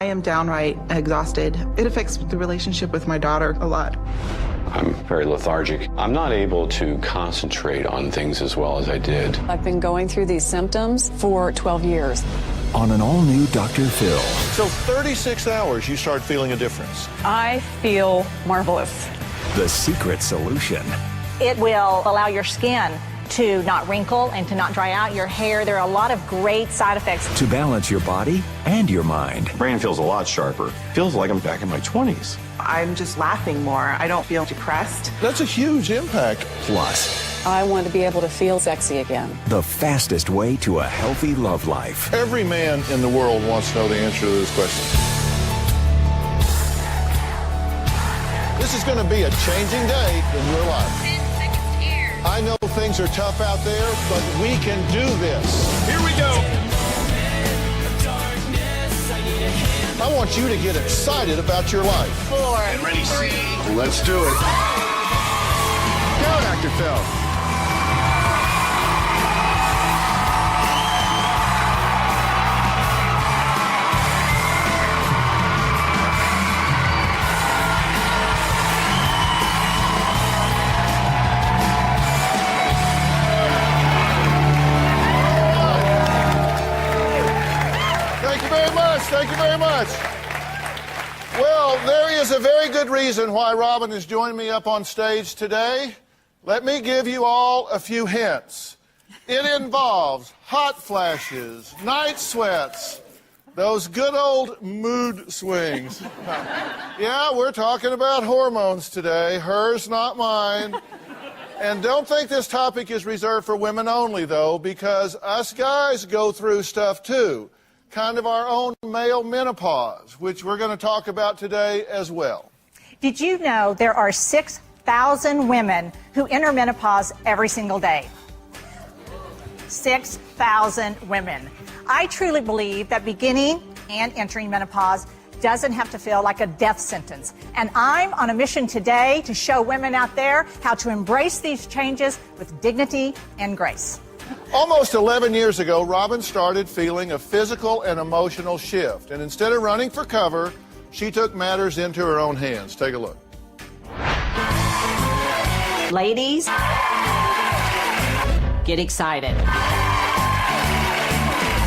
I am downright exhausted. It affects the relationship with my daughter a lot. I'm very lethargic. I'm not able to concentrate on things as well as I did. I've been going through these symptoms for 12 years. On an all-new Dr. Phil. So 36 hours, you start feeling a difference. I feel marvelous. The secret solution. It will allow your skin to not wrinkle and to not dry out your hair. There are a lot of great side effects. To balance your body and your mind. Brain feels a lot sharper. Feels like I'm back in my 20s. I'm just laughing more. I don't feel depressed. That's a huge impact. Plus, I want to be able to feel sexy again. the fastest way to a healthy love life. Every man in the world wants to know the answer to this question. This is going to be a changing day in your life. I know things are tough out there, but we can do this. Here we go. I want you to get excited about your life. 4, and ready, 3. Let's do it. Go, Dr. Phil. Thank you very much. Well, there is a very good reason why Robin has joined me up on stage today. Let me give you all a few hints. It involves hot flashes, night sweats, those good old mood swings. Yeah, we're talking about hormones today. Hers, not mine. And don't think this topic is reserved for women only, though, because us guys go through stuff, too. Kind of our own male menopause, which we're going to talk about today as well. Did you know there are 6,000 women who enter menopause every single day? 6,000 women. I truly believe that beginning and entering menopause doesn't have to feel like a death sentence. And I'm on a mission today to show women out there how to embrace these changes with dignity and grace. Almost 11 years ago, Robin started feeling a physical and emotional shift. And instead of running for cover, she took matters into her own hands. Take a look. Ladies, get excited.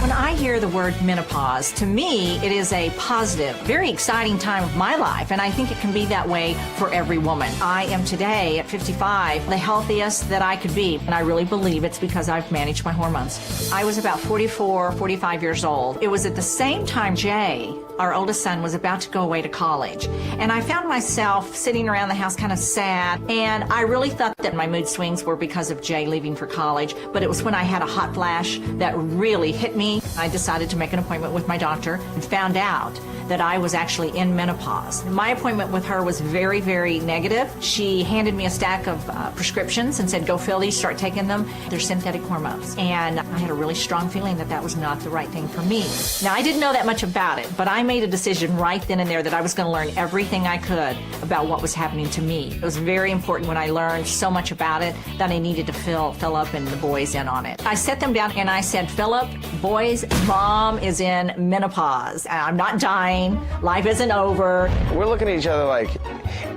When I hear the word menopause, to me, it is a positive, very exciting time of my life, and I think it can be that way for every woman. I am today, at 55, the healthiest that I could be, and I really believe it's because I've managed my hormones. I was about 44, 45 years old. It was at the same time Jay, our oldest son, was about to go away to college, and I found myself sitting around the house kind of sad, and I really thought that my mood swings were because of Jay leaving for college, but it was when I had a hot flash that really hit me. I decided to make an appointment with my doctor and found out that I was actually in menopause. My appointment with her was very, very negative. She handed me a stack of prescriptions and said, go fill these, start taking them. They're synthetic hormones. And I had a really strong feeling that that was not the right thing for me. Now, I didn't know that much about it, but I made a decision right then and there that I was going to learn everything I could about what was happening to me. It was very important when I learned so much about it that I needed to fill up and the boys in on it. I set them down and I said, Philip, boys, mom is in menopause. I'm not dying. Life isn't over. We're looking at each other like,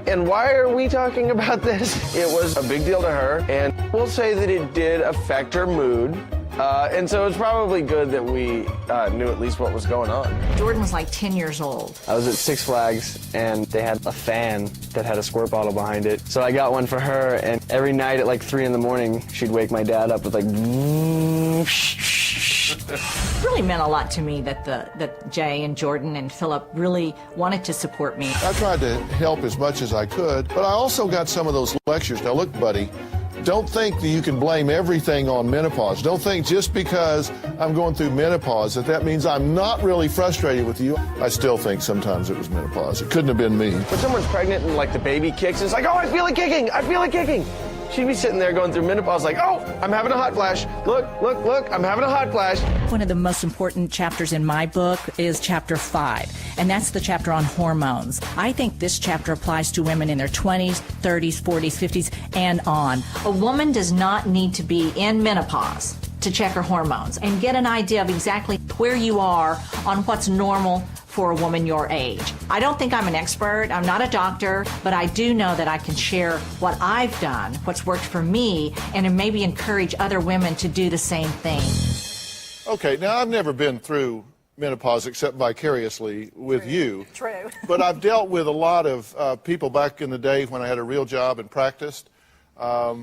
and why are we talking about this? It was a big deal to her, and we'll say that it did affect her mood. And so it's probably good that we knew at least what was going on. Jordan was like 10 years old. I was at Six Flags, and they had a fan that had a squirt bottle behind it. So I got one for her, and every night at like 3 in the morning, she'd wake my dad up with like, It really meant a lot to me that Jay and Jordan and Philip really wanted to support me. I tried to help as much as I could, but I also got some of those lectures. Now look, buddy, don't think that you can blame everything on menopause. Don't think just because I'm going through menopause that means I'm not really frustrated with you. I still think sometimes it was menopause. It couldn't have been me. when someone's pregnant and like the baby kicks, it's like, oh, I feel it kicking, I feel it kicking. She'd be sitting there going through menopause like, oh, I'm having a hot flash. Look, look, look, I'm having a hot flash. One of the most important chapters in my book is chapter 5, and that's the chapter on hormones. I think this chapter applies to women in their 20s, 30s, 40s, 50s, and on. A woman does not need to be in menopause to check her hormones and get an idea of exactly where you are on what's normal for a woman your age. I don't think I'm an expert. I'm not a doctor, but I do know that I can share what I've done, what's worked for me, and maybe encourage other women to do the same thing. Okay, now I've never been through menopause except vicariously with you. True. But I've dealt with a lot of people back in the day when I had a real job and practiced. I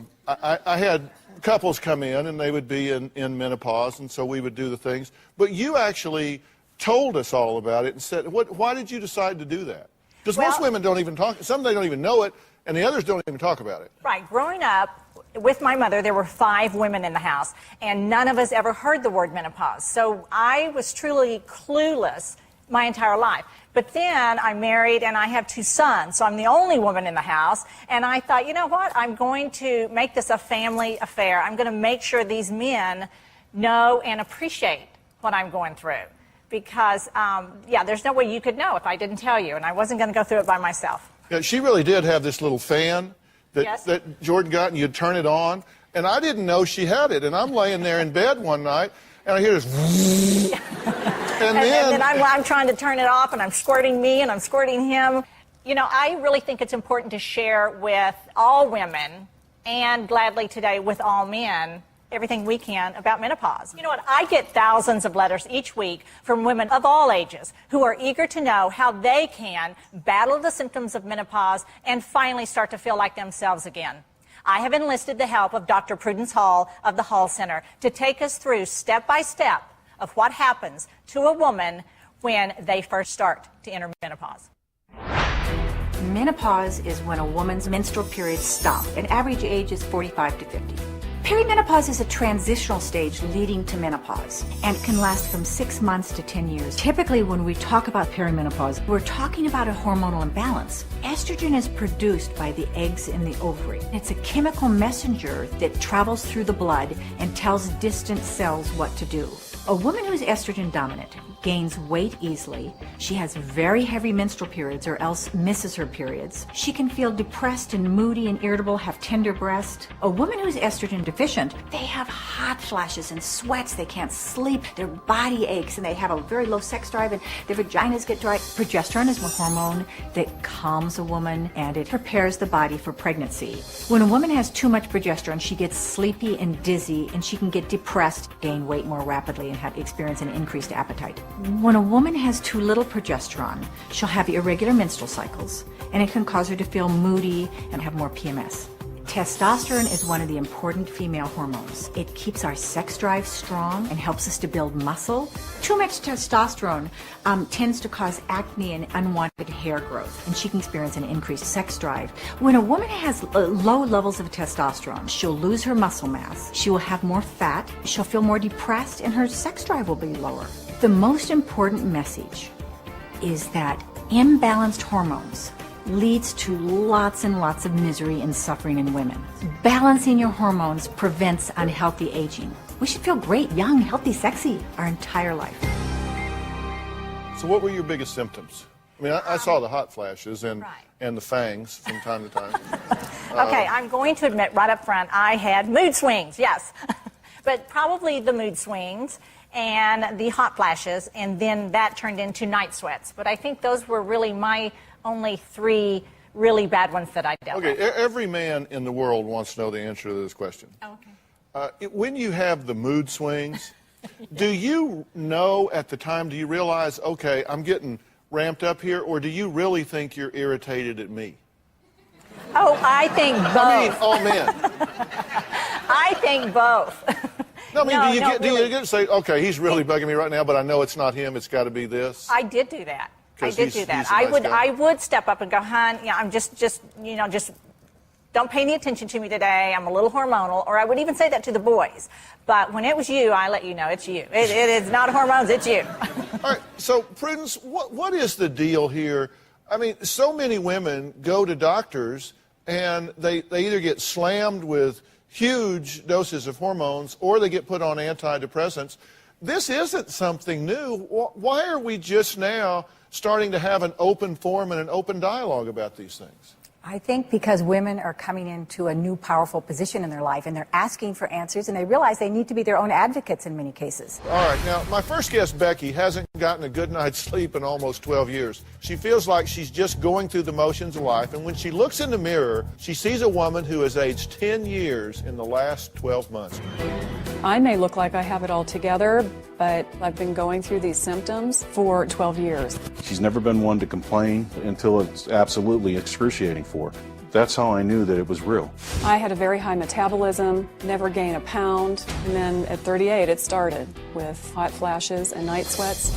had couples come in and they would be in menopause, and so we would do the things. But you actually told us all about it and said, why did you decide to do that? Because most women don't even talk, some they don't even know it, and the others don't even talk about it. Right. Growing up with my mother, there were 5 women in the house, and none of us ever heard the word menopause. So I was truly clueless my entire life. But then I married and I have 2 sons, so I'm the only woman in the house. And I thought, you know what? I'm going to make this a family affair. I'm going to make sure these men know and appreciate what I'm going through. Because, yeah, there's no way you could know if I didn't tell you, and I wasn't going to go through it by myself. Yeah, she really did have this little fan that Jordan got, and you'd turn it on. And I didn't know she had it. And I'm laying there in bed one night, and I hear this. And then I'm trying to turn it off, and I'm squirting me, and I'm squirting him. You know, I really think it's important to share with all women, and gladly today with all men, everything we can about menopause. You know what? I get thousands of letters each week from women of all ages who are eager to know how they can battle the symptoms of menopause and finally start to feel like themselves again. I have enlisted the help of Dr. Prudence Hall of the Hall Center to take us through step by step of what happens to a woman when they first start to enter menopause. Menopause is when a woman's menstrual periods stop. An average age is 45 to 50. Perimenopause is a transitional stage leading to menopause, and it can last from 6 months to 10 years. Typically, when we talk about perimenopause, we're talking about a hormonal imbalance. Estrogen is produced by the eggs in the ovary. It's a chemical messenger that travels through the blood and tells distant cells what to do. A woman who's estrogen dominant gains weight easily. She has very heavy menstrual periods or else misses her periods. She can feel depressed and moody and irritable, have tender breasts. A woman who's estrogen deficient, they have hot flashes and sweats, they can't sleep, their body aches, and they have a very low sex drive, and their vaginas get dry. Progesterone is a hormone that calms a woman and it prepares the body for pregnancy. When a woman has too much progesterone, she gets sleepy and dizzy, and she can get depressed, gain weight more rapidly, and experience an increased appetite. When a woman has too little progesterone, she'll have irregular menstrual cycles, and it can cause her to feel moody and have more PMS. Testosterone is one of the important female hormones. It keeps our sex drive strong and helps us to build muscle. Too much testosterone tends to cause acne and unwanted hair growth, and she can experience an increased sex drive. When a woman has low levels of testosterone, she'll lose her muscle mass, she will have more fat, she'll feel more depressed, and her sex drive will be lower. The most important message is that imbalanced hormones leads to lots and lots of misery and suffering in women. Balancing your hormones prevents unhealthy aging. We should feel great, young, healthy, sexy our entire life. So what were your biggest symptoms? I mean, I saw the hot flashes and the fangs from time to time. Okay, I'm going to admit right up front, I had mood swings, yes. But probably the mood swings and the hot flashes, and then that turned into night sweats. But I think those were really my only 3 really bad ones that I dealt with. Okay, every man in the world wants to know the answer to this question. Oh, okay. When you have the mood swings, do you know at the time, do you realize, okay, I'm getting ramped up here, or do you really think you're irritated at me? Oh, I think both. I mean, all men. I think both. No, I mean, No, do you get to say, okay, he's really bugging me right now, but I know it's not him, it's got to be this? I did do that. I did do that. He's a nice guy. I would step up and go, hon, yeah, I'm just don't pay any attention to me today. I'm a little hormonal. Or I would even say that to the boys. But when it was you, I let you know it's you. It is not hormones, it's you. All right, so Prudence, what is the deal here? I mean, so many women go to doctors and they either get slammed with huge doses of hormones or they get put on antidepressants. This isn't something new. Why are we just now starting to have an open forum and an open dialogue about these things? I think because women are coming into a new powerful position in their life and they're asking for answers and they realize they need to be their own advocates in many cases. All right, now, my first guest, Becky, hasn't gotten a good night's sleep in almost 12 years. She feels like she's just going through the motions of life, and when she looks in the mirror, she sees a woman who has aged 10 years in the last 12 months. I may look like I have it all together, but I've been going through these symptoms for 12 years. She's never been one to complain until it's absolutely excruciating for her. That's how I knew that it was real. I had a very high metabolism, never gained a pound, and then at 38 it started with hot flashes and night sweats.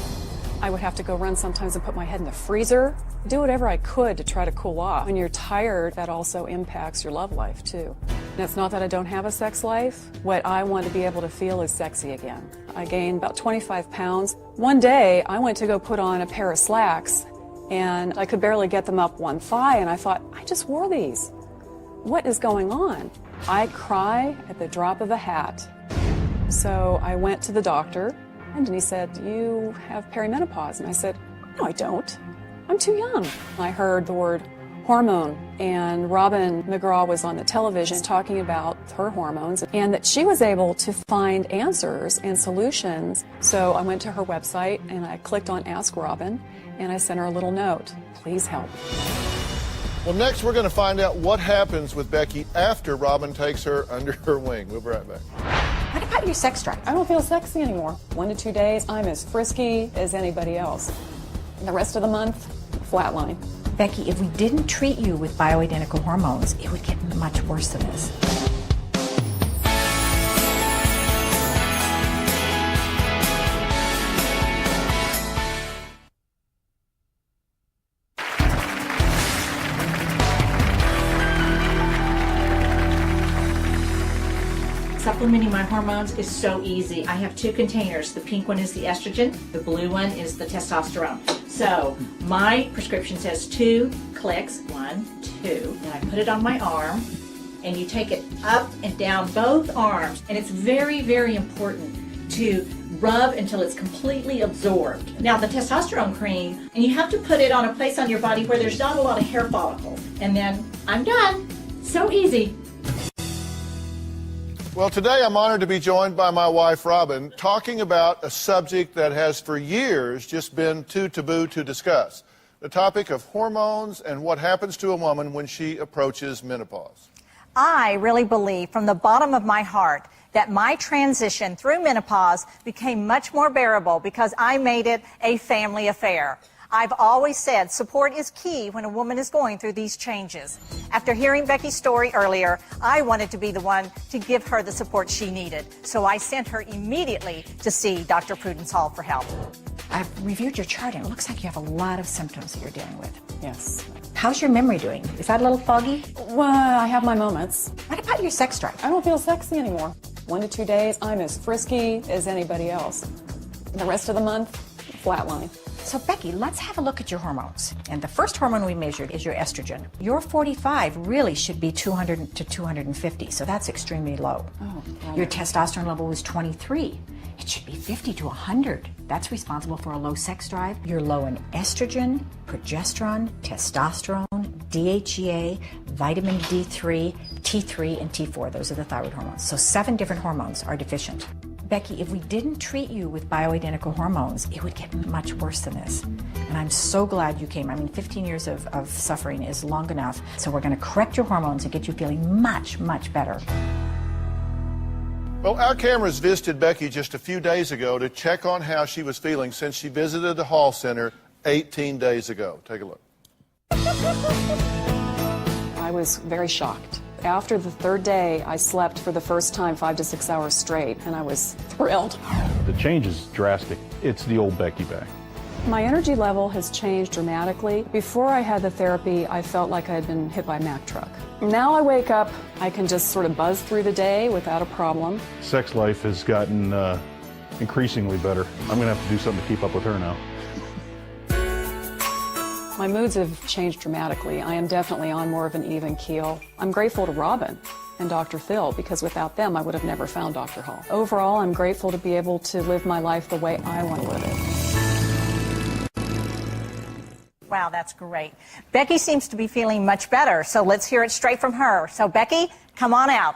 I would have to go run sometimes and put my head in the freezer, do whatever I could to try to cool off. When you're tired, that also impacts your love life too. And it's not that I don't have a sex life. What I want to be able to feel is sexy again. I gained about 25 pounds. One day I went to go put on a pair of slacks and I could barely get them up one thigh, and I thought, I just wore these. What is going on? I cry at the drop of a hat. So I went to the doctor and he said, you have perimenopause. And I said, no, I don't. I'm too young. I heard the word hormone, and Robin McGraw was on the television talking about her hormones and that she was able to find answers and solutions. So I went to her website and I clicked on Ask Robin and I sent her a little note. Please help. Well, next we're going to find out what happens with Becky after Robin takes her under her wing. We'll be right back. What about your sex drive? I don't feel sexy anymore. 1 to 2 days, I'm as frisky as anybody else. And the rest of the month, flatline. Becky, if we didn't treat you with bioidentical hormones, it would get much worse than this. Supplementing my hormones is so easy. I have 2 containers. The pink one is the estrogen, the blue one is the testosterone. So my prescription says 2 clicks, 1, 2, and I put it on my arm, and you take it up and down both arms, and it's very, very important to rub until it's completely absorbed. Now the testosterone cream, and you have to put it on a place on your body where there's not a lot of hair follicles, and then I'm done. So easy. Well, today I'm honored to be joined by my wife, Robin, talking about a subject that has for years just been too taboo to discuss, the topic of hormones and what happens to a woman when she approaches menopause. I really believe from the bottom of my heart that my transition through menopause became much more bearable because I made it a family affair. I've always said support is key when a woman is going through these changes. After hearing Becky's story earlier, I wanted to be the one to give her the support she needed. So I sent her immediately to see Dr. Prudence Hall for help. I've reviewed your chart and it looks like you have a lot of symptoms that you're dealing with. Yes. How's your memory doing? Is that a little foggy? Well, I have my moments. What about your sex drive? I don't feel sexy anymore. 1 to 2 days, I'm as frisky as anybody else. And the rest of the month, flatline. So Becky, let's have a look at your hormones. And the first hormone we measured is your estrogen. Your 45 really should be 200 to 250, so that's extremely low. Oh, your testosterone level was 23. It should be 50 to 100. That's responsible for a low sex drive. You're low in estrogen, progesterone, testosterone, DHEA, vitamin D3, T3, and T4. Those are the thyroid hormones. So 7 different hormones are deficient. Becky, if we didn't treat you with bioidentical hormones, it would get much worse than this. And I'm so glad you came. I mean, 15 years of suffering is long enough. So we're going to correct your hormones and get you feeling much, much better. Well, our cameras visited Becky just a few days ago to check on how she was feeling since she visited the Hall Center 18 days ago. Take a look. I was very shocked. After the 3rd day, I slept for the first time 5 to 6 hours straight, and I was thrilled. The change is drastic. It's the old Becky back. My energy level has changed dramatically. Before I had the therapy, I felt like I had been hit by a Mack truck. Now I wake up, I can just sort of buzz through the day without a problem. Sex life has gotten increasingly better. I'm going to have to do something to keep up with her now. My moods have changed dramatically. I am definitely on more of an even keel. I'm grateful to Robin and Dr. Phil, because without them, I would have never found Dr. Hall. Overall, I'm grateful to be able to live my life the way I want to live it. Wow, that's great. Becky seems to be feeling much better, so let's hear it straight from her. So, Becky, come on out.